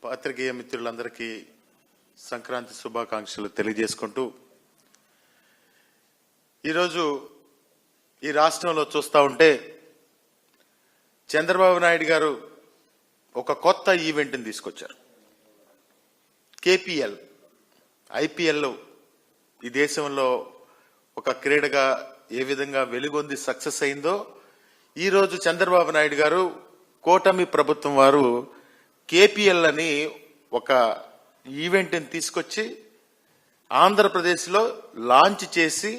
పాత్రికేయ మిత్రులందరికీ సంక్రాంతి శుభాకాంక్షలు తెలియజేసుకుంటూ ఈరోజు ఈ రాష్ట్రంలో చూస్తూ ఉంటే చంద్రబాబు నాయుడు గారు ఒక కొత్త ఈవెంట్ని తీసుకొచ్చారు. కేపీఎల్ ఐపీఎల్లో ఈ దేశంలో ఒక క్రీడగా ఏ విధంగా వెలుగొంది సక్సెస్ అయిందో ఈరోజు చంద్రబాబు నాయుడు గారు కూటమి ప్రభుత్వం వారు కేపీఎల్ అని ఒక ఈవెంట్ని తీసుకొచ్చి ఆంధ్రప్రదేశ్లో లాంచ్ చేసి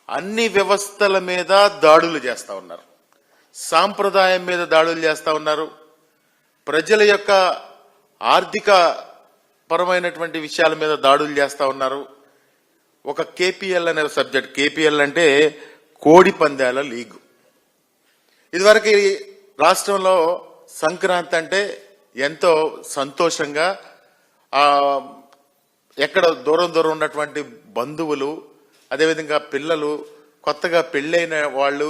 అన్ని వ్యవస్థల మీద దాడులు చేస్తూ ఉన్నారు. సాంప్రదాయం మీద దాడులు చేస్తూ ఉన్నారు. ప్రజల యొక్క ఆర్థిక పరమైనటువంటి విషయాల మీద దాడులు చేస్తూ ఉన్నారు. ఒక కేపీఎల్ అనే సబ్జెక్ట్, కేపీఎల్ అంటే కోడి పందాల లీగ్. ఇదివరకు రాష్ట్రంలో సంక్రాంతి అంటే ఎంతో సంతోషంగా ఎక్కడ దూరం దూరం ఉన్నటువంటి బంధువులు, అదేవిధంగా పిల్లలు, కొత్తగా పెళ్ళైన వాళ్ళు,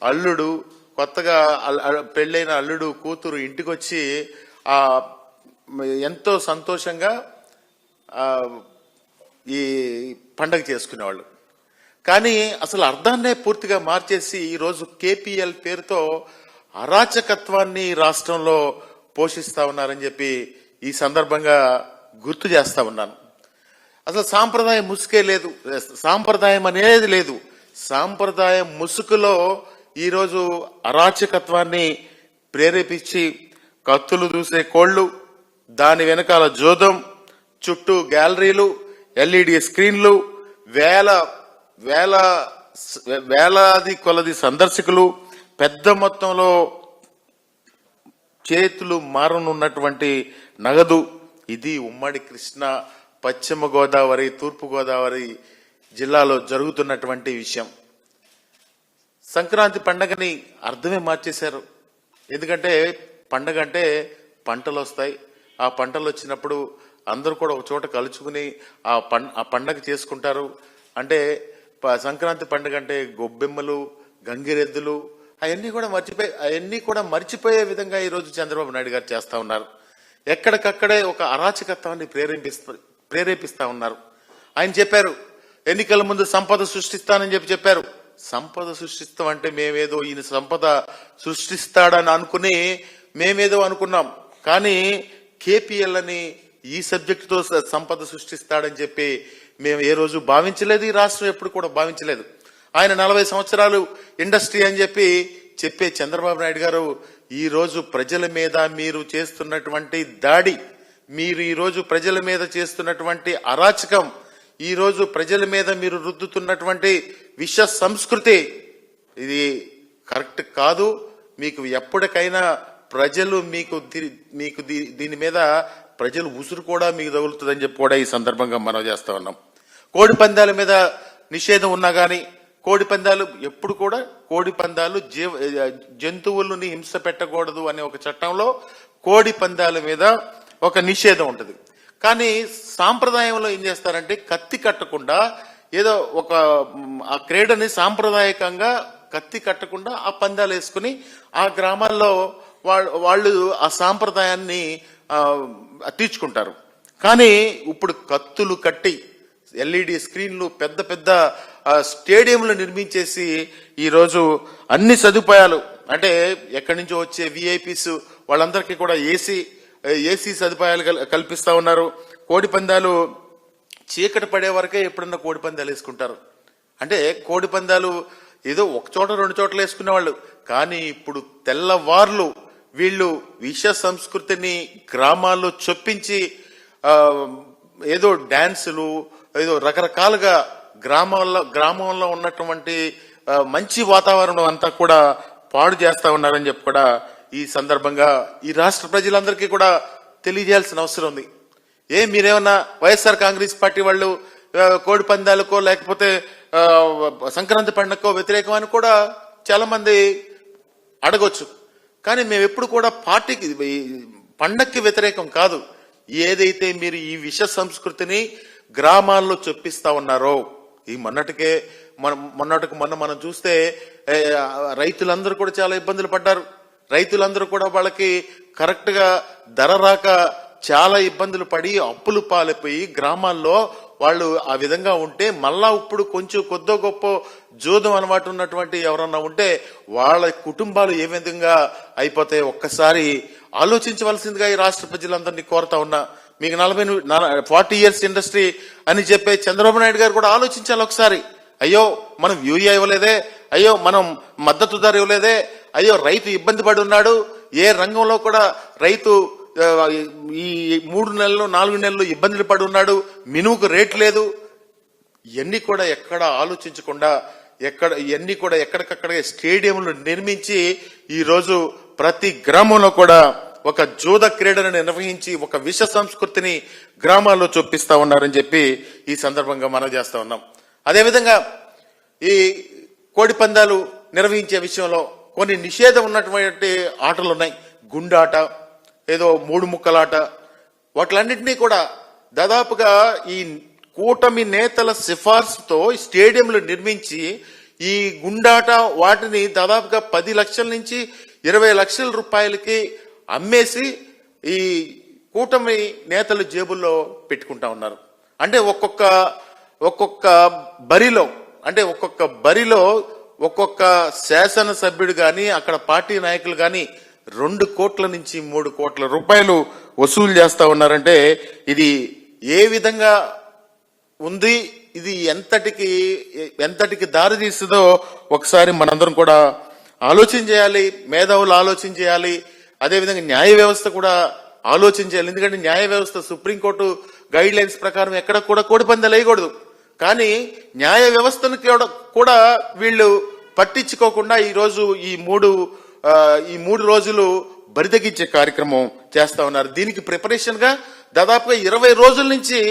అల్లుడు, కొత్తగా పెళ్ళైన అల్లుడు కూతురు ఇంటికి వచ్చి ఎంతో సంతోషంగా ఈ పండగ చేసుకునేవాళ్ళు. కానీ అసలు అర్థాన్నే పూర్తిగా మార్చేసి ఈరోజు కేపీఎల్ పేరుతో అరాచకత్వాన్ని రాష్ట్రంలో పోషిస్తా ఉన్నారని చెప్పి ఈ సందర్భంగా గుర్తు చేస్తా ఉన్నాను. అసలు సాంప్రదాయం ముసుకే లేదు, సాంప్రదాయం అనేది లేదు. సాంప్రదాయం ముసుగులో ఈరోజు అరాచకత్వాన్ని ప్రేరేపించి కత్తులు దూసే కోళ్లు, దాని వెనకాల జోదం, చుట్టూ గ్యాలరీలు, ఎల్ఈడి స్క్రీన్లు, వేలాది కొలది సందర్శకులు, పెద్ద మొత్తంలో చేతులు మారనున్నటువంటి నగదు. ఇది ఉమ్మడి కృష్ణా, పశ్చిమ గోదావరి, తూర్పు గోదావరి జిల్లాలో జరుగుతున్నటువంటి విషయం. సంక్రాంతి పండగని అర్థమే మార్చేశారు. ఎందుకంటే పండగ అంటే పంటలు వస్తాయి. ఆ పంటలు వచ్చినప్పుడు అందరూ కూడా ఒక చోట కలుచుకుని ఆ పండగ చేసుకుంటారు. అంటే సంక్రాంతి పండుగ అంటే గొబ్బెమ్మలు, గంగిరెద్దులు అవన్నీ కూడా మర్చిపోయే విధంగా ఈరోజు చంద్రబాబు నాయుడు గారు చేస్తా ఉన్నారు. ఎక్కడికక్కడే ఒక అరాచకత్వాన్ని ప్రేరేపిస్తా ఉన్నారు. ఆయన చెప్పారు, ఎన్నికల ముందు సంపద సృష్టిస్తానని చెప్పారు. సంపద సృష్టిస్తాం అంటే మేమేదో ఈయన సంపద సృష్టిస్తాడని అనుకుని మేమేదో అనుకున్నాం. కానీ కేపీఎల్ అని ఈ సబ్జెక్టుతో సంపద సృష్టిస్తాడని చెప్పి మేము ఏ రోజు భావించలేదు. ఈ రాష్ట్రం ఎప్పుడు కూడా భావించలేదు. ఆయన 40 సంవత్సరాలు ఇండస్ట్రీ అని చెప్పే చంద్రబాబు నాయుడు గారు ఈ రోజు ప్రజల మీద మీరు చేస్తున్నటువంటి దాడి, మీరు ఈ రోజు ప్రజల మీద చేస్తున్నటువంటి అరాచకం, ఈ రోజు ప్రజల మీద మీరు రుద్దుతున్నటువంటి విష సంస్కృతి, ఇది కరెక్ట్ కాదు. మీకు ఎప్పటికైనా ప్రజలు మీకు దీని మీద ప్రజలు ఉసురు కూడా మీకు తగులుతుందని చెప్పి కూడా ఈ సందర్భంగా మనం చేస్తా ఉన్నాం. కోడి పందాల మీద నిషేధం ఉన్నా కానీ, కోడి పందాలు ఎప్పుడు కూడా జంతువులని హింస పెట్టకూడదు అనే ఒక చట్టంలో కోడి పందాల మీద ఒక నిషేధం ఉంటుంది. కానీ సాంప్రదాయంలో ఏం చేస్తారంటే కత్తి కట్టకుండా ఏదో ఆ క్రీడని సాంప్రదాయకంగా కత్తి కట్టకుండా ఆ పందాలు వేసుకుని ఆ గ్రామాల్లో వాళ్ళు ఆ సాంప్రదాయాన్ని తీర్చుకుంటారు. కానీ ఇప్పుడు కత్తులు కట్టి ఎల్ఈడి స్క్రీన్లు, పెద్ద పెద్ద స్టేడియంలు నిర్మించేసి ఈరోజు అన్ని సదుపాయాలు, అంటే ఎక్కడి నుంచో వచ్చే విఐపీస్ వాళ్ళందరికీ కూడా ఏసీ సదుపాయాలు కల్పిస్తా ఉన్నారు. కోడి పందాలు చీకటి పడే వరకే ఎప్పుడన్నా కోడి పందాలు వేసుకుంటారు. అంటే కోడి పందాలు ఏదో ఒక చోట 2 చోట్ల వేసుకునేవాళ్ళు. కానీ ఇప్పుడు తెల్లవార్లు వీళ్ళు విష సంస్కృతిని గ్రామాల్లో చొప్పించి ఏదో డాన్సులు, ఏదో రకరకాలుగా గ్రామంలో ఉన్నటువంటి మంచి వాతావరణం అంతా కూడా పాడు చేస్తా ఉన్నారని చెప్పి కూడా ఈ సందర్భంగా ఈ రాష్ట్ర ప్రజలందరికీ కూడా తెలియజేయాల్సిన అవసరం ఉంది. మీరేమన్నా వైఎస్ఆర్ కాంగ్రెస్ పార్టీ వాళ్ళు కోడి పందాలకో లేకపోతే సంక్రాంతి పండుగకో వ్యతిరేకమని కూడా చాలా మంది అడగొచ్చు. కానీ మేము ఎప్పుడు కూడా పార్టీకి, పండక్కి వ్యతిరేకం కాదు. ఏదైతే మీరు ఈ విష సంస్కృతిని గ్రామాల్లో చొప్పిస్తా ఉన్నారో, ఈ మొన్నటికి మనం చూస్తే రైతులందరూ కూడా చాలా ఇబ్బందులు పడ్డారు. రైతులందరూ కూడా వాళ్ళకి కరెక్ట్ గా ధర రాక చాలా ఇబ్బందులు పడి అప్పులు పాలైపోయి గ్రామాల్లో వాళ్ళు ఆ విధంగా ఉంటే మళ్ళా ఇప్పుడు కొంచెం కొద్దో గొప్ప జోదం అలవాటు ఉన్నటువంటి ఎవరన్నా ఉంటే వాళ్ళ కుటుంబాలు ఏ విధంగా అయిపోతాయి ఒక్కసారి ఆలోచించవలసిందిగా ఈ రాష్ట్ర ప్రజలందరినీ కోరుతా ఉన్నా. మీకు 40 ఇయర్స్ ఇండస్ట్రీ అని చెప్పే చంద్రబాబు నాయుడు గారు కూడా ఆలోచించాలి ఒకసారి. అయ్యో మనం యూరియా ఇవ్వలేదే, అయ్యో మనం మద్దతు ధర ఇవ్వలేదే, అయ్యో రైతు ఇబ్బంది పడి ఉన్నాడు, ఏ రంగంలో కూడా రైతు ఈ 3 నెలలు 4 నెలలు ఇబ్బందులు పడి ఉన్నాడు, మినుముకు రేట్ లేదు. ఇవన్నీ కూడా ఎక్కడ ఆలోచించకుండా ఇవన్నీ కూడా ఎక్కడికక్కడే స్టేడియంలు నిర్మించి ఈ రోజు ప్రతి గ్రామంలో కూడా ఒక జూద క్రీడను నిర్వహించి ఒక విష సంస్కృతిని గ్రామాల్లో చూపిస్తా ఉన్నారని చెప్పి ఈ సందర్భంగా మనం చేస్తా ఉన్నాం. అదేవిధంగా ఈ కోడి పందాలు నిర్వహించే విషయంలో కొన్ని నిషేధం ఉన్నటువంటి ఆటలు ఉన్నాయి. గుండాట, ఏదో 3 ముక్కలాట, వాటిలన్నింటినీ కూడా దాదాపుగా ఈ కూటమి నేతల సిఫార్సుతో స్టేడియంలు నిర్మించి ఈ గుండాట వాటిని దాదాపుగా 10 లక్షల నుంచి 20 లక్షల రూపాయలకి అమ్మేసి ఈ కూటమి నేతలు జేబుల్లో పెట్టుకుంటా ఉన్నారు. అంటే ఒక్కొక్క బరిలో ఒక్కొక్క శాసనసభ్యుడు గాని అక్కడ పార్టీ నాయకులు గాని 2 కోట్ల నుంచి 3 కోట్ల రూపాయలు వసూలు చేస్తా ఉన్నారంటే ఇది ఏ విధంగా ఉంది, ఇది ఎంతటికి దారి తీస్తుందో ఒకసారి మనందరం కూడా ఆలోచన చేయాలి. మేధావులు ఆలోచన చేయాలి. అదేవిధంగా న్యాయ వ్యవస్థ కూడా ఆలోచన చేయాలి. ఎందుకంటే న్యాయ వ్యవస్థ సుప్రీంకోర్టు గైడ్ లైన్స్ ప్రకారం ఎక్కడ కూడా కోడి పందాలు వేయకూడదు. కానీ న్యాయ వ్యవస్థను కూడా వీళ్ళు పట్టించుకోకుండా ఈరోజు ఈ మూడు రోజులు బరితెగించే కార్యక్రమం చేస్తా ఉన్నారు. దీనికి ప్రిపరేషన్ గా దాదాపుగా 20 రోజుల నుంచి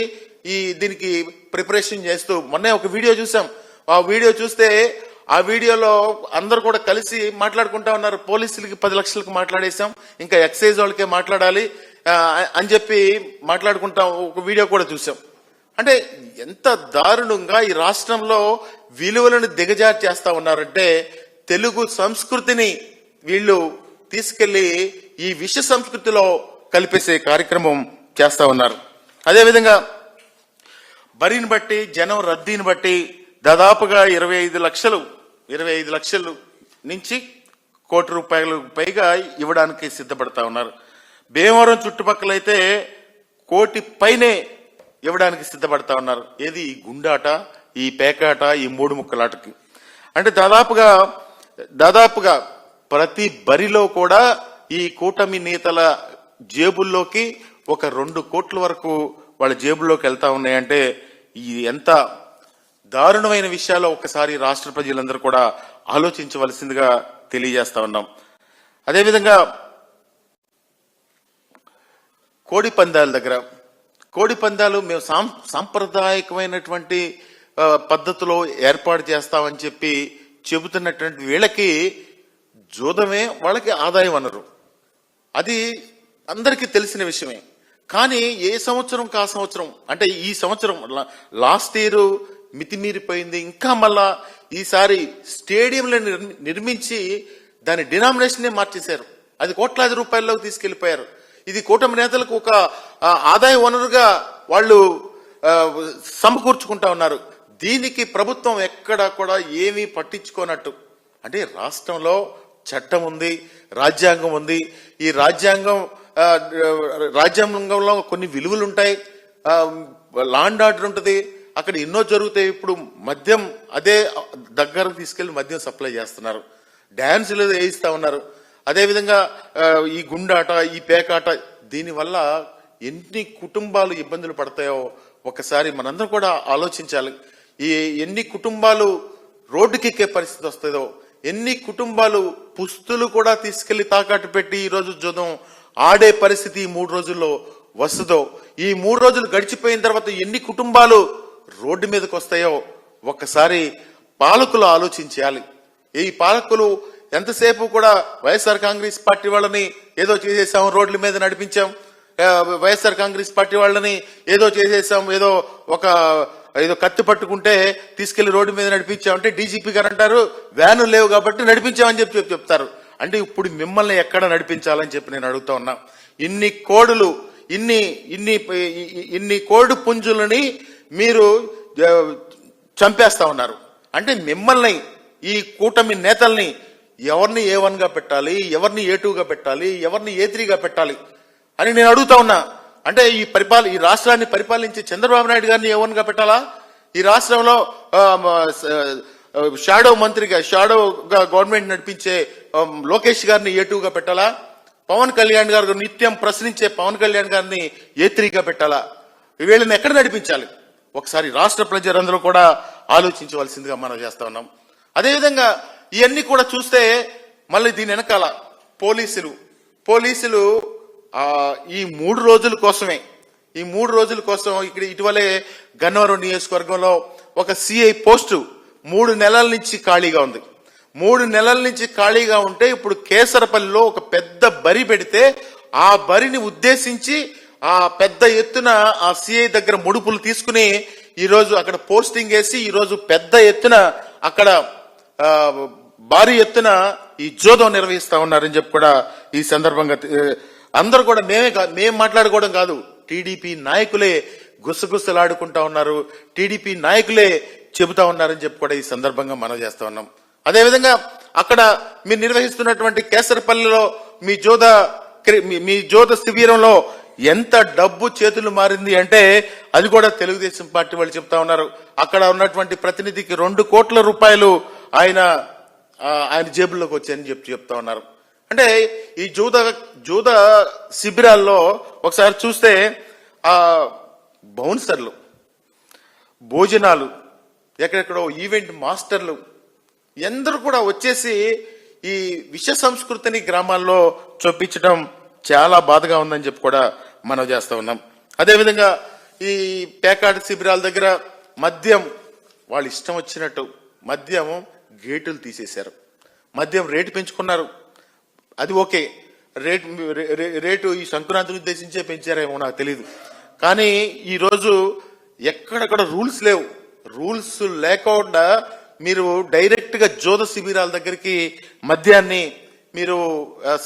దీనికి ప్రిపరేషన్ చేస్తూ మొన్నే ఒక వీడియో చూసాం. ఆ వీడియో చూస్తే ఆ వీడియోలో అందరు కూడా కలిసి మాట్లాడుకుంటా ఉన్నారు. పోలీసులకి 10 లక్షలకు మాట్లాడేశాం, ఇంకా ఎక్సైజ్ వాళ్ళకే మాట్లాడాలి అని చెప్పి మాట్లాడుకుంటాం. ఒక వీడియో కూడా చూసాం. అంటే ఎంత దారుణంగా ఈ రాష్ట్రంలో విలువలను దిగజారు చేస్తా ఉన్నారంటే తెలుగు సంస్కృతిని వీళ్ళు తీసుకెళ్లి ఈ విష సంస్కృతిలో కలిపేసే కార్యక్రమం చేస్తా ఉన్నారు. అదేవిధంగా బరిని బట్టి జనం రద్దీని బట్టి దాదాపుగా 25 లక్షలు నుంచి 1 కోటి రూపాయలు పైగా ఇవ్వడానికి సిద్ధపడతా ఉన్నారు. భీమవరం చుట్టుపక్కలైతే 1 కోటి పైనే ఇవ్వడానికి సిద్ధపడతా ఉన్నారు. ఏది ఈ గుండాట, ఈ పేకాట, ఈ 3 ముక్కలాటకి. అంటే దాదాపుగా ప్రతి బరిలో కూడా ఈ కూటమి నేతల జేబుల్లోకి ఒక 2 కోట్ల వరకు వాళ్ళ జేబుల్లోకి వెళ్తా ఉన్నాయంటే ఈ ఎంత దారుణమైన విషయాల్లో ఒకసారి రాష్ట్ర ప్రజలందరూ కూడా ఆలోచించవలసిందిగా తెలియజేస్తా ఉన్నాం. అదేవిధంగా కోడి పందాలు మేము సాంప్రదాయకమైనటువంటి పద్ధతిలో ఏర్పాటు చేస్తామని చెప్పి చెబుతున్నటువంటి వీళ్ళకి జూదమే వాళ్ళకి ఆదాయం వనరు. అది అందరికీ తెలిసిన విషయమే. కానీ ఏ సంవత్సరం కా సంవత్సరం, అంటే ఈ సంవత్సరం లాస్ట్ ఇయర్ మితిమీరిపోయింది. ఇంకా మళ్ళా ఈసారి స్టేడియంలో నిర్మించి దాని డినామినేషనే మార్చేశారు. అది కోట్లాది రూపాయల్లోకి తీసుకెళ్లిపోయారు. ఇది కూటమి నేతలకు ఒక ఆదాయ వనరుగా వాళ్ళు సమకూర్చుకుంటా ఉన్నారు. దీనికి ప్రభుత్వం ఎక్కడా కూడా ఏమీ పట్టించుకోనట్టు. అంటే రాష్ట్రంలో చట్టం ఉంది, రాజ్యాంగం ఉంది. ఈ రాజ్యాంగంలో కొన్ని విలువలు ఉంటాయి, లా అండ్ ఆర్డర్ ఉంటుంది, అక్కడ ఎన్నో జరుగుతాయి. ఇప్పుడు మద్యం అదే దగ్గరకు తీసుకెళ్లి మద్యం సప్లై చేస్తున్నారు, డ్యాన్సులు వేయిస్తా ఉన్నారు. అదేవిధంగా ఈ గుండాట, ఈ పేకాట, దీనివల్ల ఎన్ని కుటుంబాలు ఇబ్బందులు పడతాయో ఒకసారి మనందరం కూడా ఆలోచించాలి. ఎన్ని కుటుంబాలు రోడ్డుకెక్కే పరిస్థితి వస్తుందో, ఎన్ని కుటుంబాలు పుస్తులు కూడా తీసుకెళ్లి తాకట్టు పెట్టి ఈరోజు జూదం ఆడే పరిస్థితి ఈ 3 రోజుల్లో వస్తుందో, ఈ 3 రోజులు గడిచిపోయిన తర్వాత ఎన్ని కుటుంబాలు రోడ్డు మీదకి వస్తాయో ఒక్కసారి పాలకులు ఆలోచించాలి. ఈ పాలకులు ఎంతసేపు కూడా వైఎస్ఆర్ కాంగ్రెస్ పార్టీ వాళ్ళని ఏదో చేసేసాం, రోడ్ల మీద నడిపించాం, వైఎస్ఆర్ కాంగ్రెస్ పార్టీ వాళ్ళని ఏదో చేసేసాం, ఏదో కత్తి పట్టుకుంటే తీసుకెళ్లి రోడ్డు మీద నడిపించామంటే డీజీపీ గారు అంటారు వ్యాను లేవు కాబట్టి నడిపించామని చెప్తారు. అంటే ఇప్పుడు మిమ్మల్ని ఎక్కడ నడిపించాలని చెప్పి నేను అడుగుతా ఉన్నా. ఇన్ని కోడులు, ఇన్ని ఇన్ని ఇన్ని కోడి పుంజులని మీరు చంపేస్తా ఉన్నారు. అంటే మిమ్మల్ని, ఈ కూటమి నేతల్ని ఎవరిని A1 గా పెట్టాలి, ఎవరిని A2 గా పెట్టాలి, ఎవరిని A3 గా పెట్టాలి అని నేను అడుగుతా ఉన్నా. అంటే ఈ రాష్ట్రాన్ని పరిపాలించే చంద్రబాబు నాయుడు గారిని A1 గా పెట్టాలా? ఈ రాష్ట్రంలో షాడోగా గవర్నమెంట్ నడిపించే లోకేష్ గారిని A2 గా పెట్టాలా? పవన్ కళ్యాణ్ గారు నిత్యం ప్రశ్నించే పవన్ కళ్యాణ్ గారిని A3 గా పెట్టాలా? వీళ్ళని ఎక్కడ నడిపించాలి? ఒకసారి రాష్ట్ర ప్రజలందరూ కూడా ఆలోచించవలసిందిగా మనం చేస్తా ఉన్నాం. అదేవిధంగా ఇవన్నీ కూడా చూస్తే మళ్ళీ దీని వెనకాల పోలీసులు ఈ 3 రోజుల కోసమే, ఈ 3 రోజుల కోసం ఇక్కడ ఇటీవలే గన్నవరం నియోజకవర్గంలో ఒక CI పోస్టు 3 నెలల నుంచి ఖాళీగా ఉంది. 3 నెలల నుంచి ఖాళీగా ఉంటే ఇప్పుడు కేసరపల్లిలో ఒక పెద్ద బరి పెడితే ఆ బరిని ఉద్దేశించి ఆ పెద్ద ఎత్తున ఆ CI దగ్గర ముడుపులు తీసుకుని ఈరోజు అక్కడ పోస్టింగ్ వేసి ఈరోజు పెద్ద ఎత్తున అక్కడ భారీ ఎత్తున ఈ జోదం నిర్వహిస్తా ఉన్నారని చెప్పి కూడా ఈ సందర్భంగా అందరూ కూడా మేము మాట్లాడుకోవడం కాదు, టీడీపీ నాయకులే గుసగుసలాడుకుంటా ఉన్నారు, టీడీపీ నాయకులే చెబుతా ఉన్నారని చెప్పి కూడా ఈ సందర్భంగా మనం చేస్తా ఉన్నాం. అదేవిధంగా అక్కడ మీరు నిర్వహిస్తున్నటువంటి కేసరపల్లిలో మీ జోద శిబిరంలో ఎంత డబ్బు చేతులు మారింది అంటే అది కూడా తెలుగుదేశం పార్టీ వాళ్ళు చెప్తా ఉన్నారు. అక్కడ ఉన్నటువంటి ప్రతినిధికి 2 కోట్ల రూపాయలు ఆయన జేబుల్లోకి వచ్చాయని చెప్తా ఉన్నారు. అంటే ఈ జూద శిబిరాల్లో ఒకసారి చూస్తే ఆ బౌన్సర్లు, భోజనాలు, ఎక్కడెక్కడో ఈవెంట్ మాస్టర్లు అందరూ కూడా వచ్చేసి ఈ విష సంస్కృతిని గ్రామాల్లో చూపించడం చాలా బాధగా ఉందని చెప్పి కూడా మనం చేస్తా ఉన్నాం. అదేవిధంగా ఈ పేకాట శిబిరాల దగ్గర మద్యం వాళ్ళు ఇష్టం వచ్చినట్టు మద్యం గేటులు తీసేశారు, మద్యం రేటు పెంచుకున్నారు. అది ఓకే, రేటు ఈ సంక్రాంతిని ఉద్దేశించే పెంచారేమో నాకు తెలియదు. కానీ ఈరోజు ఎక్కడెక్కడ రూల్స్ లేవు. రూల్స్ లేకుండా మీరు డైరెక్ట్ గా జోద శిబిరాల దగ్గరికి మద్యాన్ని మీరు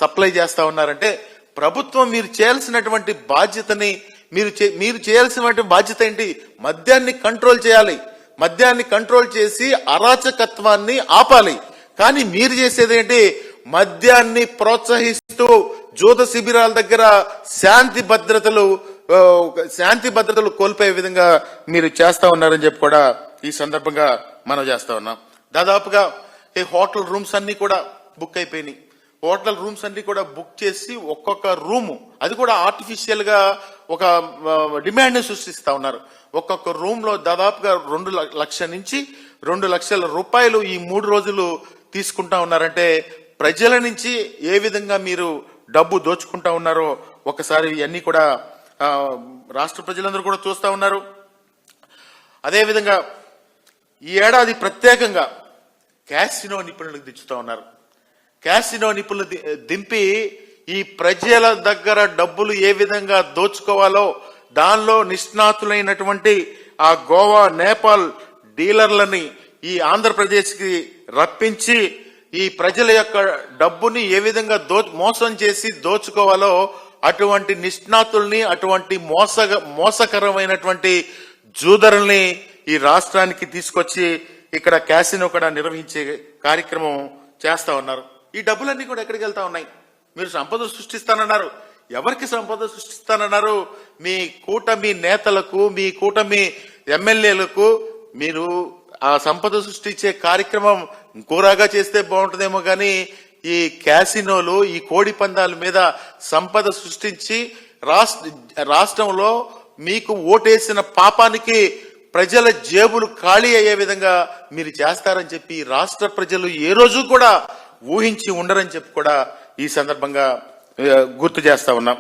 సప్లై చేస్తా ఉన్నారంటే ప్రభుత్వం మీరు చేయాల్సినటువంటి బాధ్యతని మీరు చేయాల్సినటువంటి బాధ్యత ఏంటి? మద్యాన్ని కంట్రోల్ చేయాలి, మద్యాన్ని కంట్రోల్ చేసి అరాచకత్వాన్ని ఆపాలి. కానీ మీరు చేసేది ఏంటి? మద్యాన్ని ప్రోత్సహిస్తూ జోద శిబిరాల దగ్గర శాంతి భద్రతలు కోల్పోయే విధంగా మీరు చేస్తా ఉన్నారని చెప్పి కూడా ఈ సందర్భంగా మనం చేస్తా ఉన్నాం. దాదాపుగా ఈ హోటల్ రూమ్స్ అన్ని కూడా బుక్ అయిపోయినాయి. హోటల్ రూమ్స్ అన్ని కూడా బుక్ చేసి ఒక్కొక్క రూము, అది కూడా ఆర్టిఫిషియల్ గా ఒక డిమాండ్ ని సృష్టిస్తా ఉన్నారు. ఒక్కొక్క రూమ్ లో దాదాపుగా 2 లక్షల నుంచి 2 లక్షల రూపాయలు ఈ 3 రోజులు తీసుకుంటా ఉన్నారంటే ప్రజల నుంచి ఏ విధంగా మీరు డబ్బు దోచుకుంటా ఉన్నారో ఒకసారి ఇవన్నీ కూడా రాష్ట్ర ప్రజలందరూ కూడా చూస్తా ఉన్నారు. అదేవిధంగా ఈ ఏడాది ప్రత్యేకంగా క్యాసినో నిపుణులకు దించుతా ఉన్నారు. క్యాసినో నిపుణులు దింపి ఈ ప్రజల దగ్గర డబ్బులు ఏ విధంగా దోచుకోవాలో దానిలో నిష్ణాతులైనటువంటి ఆ గోవా, నేపాల్ డీలర్లని ఈ ఆంధ్రప్రదేశ్ కి రప్పించి ఈ ప్రజల యొక్క డబ్బుని ఏ విధంగా మోసం చేసి దోచుకోవాలో అటువంటి నిష్ణాతుల్ని, అటువంటి మోసకరమైనటువంటి జూదరుల్ని ఈ రాష్ట్రానికి తీసుకొచ్చి ఇక్కడ క్యాసినో కూడా నిర్వహించే కార్యక్రమం చేస్తా ఉన్నారు. ఈ డబ్బులన్నీ కూడా ఎక్కడికి వెళ్తా ఉన్నాయి? మీరు సంపద సృష్టిస్తానన్నారు. ఎవరికి సంపద సృష్టిస్తానన్నారు? మీ కూటమి నేతలకు, మీ కూటమి ఎమ్మెల్యేలకు మీరు ఆ సంపద సృష్టించే కార్యక్రమం ఇంకోరాగా చేస్తే బాగుంటుందేమో కానీ ఈ క్యాసినోలు, ఈ కోడి పందాల మీద సంపద సృష్టించి రాష్ట్రంలో మీకు ఓటేసిన పాపానికి ప్రజల జేబులు ఖాళీ అయ్యే విధంగా మీరు చేస్తారని చెప్పి రాష్ట్ర ప్రజలు ఏ రోజు కూడా ఊహించి ఉండరని చెప్పి కూడా ఈ సందర్భంగా గుర్తు చేస్తా ఉన్నాం.